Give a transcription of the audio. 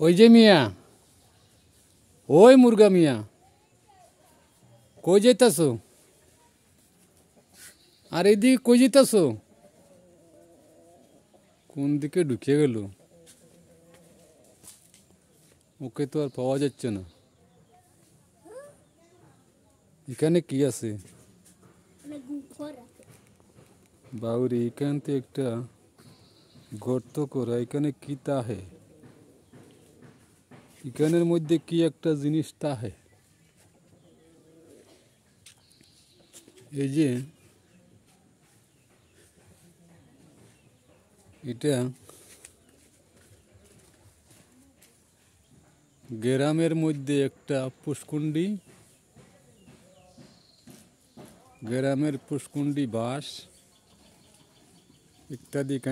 ওই যে মিয়া, ওই মুরগা মিয়া, কই যাইতাছো? আর এদিকে কই যাইতাছো? কোন দিকে ঢুকে গেল? ওকে তো আর পাওয়া যাচ্ছে না। এখানে কি আছে বাউরি? এখান থেকে একটা গর্ত করা, এখানে কি তাহে? এখানের মধ্যে কি একটা জিনিস তাহে। এই যে এটা গ্রামের মধ্যে একটা পুষ্কুণ্ডি, গ্রামের পুষ্কুণ্ডি বাস ইত্যাদি এখানে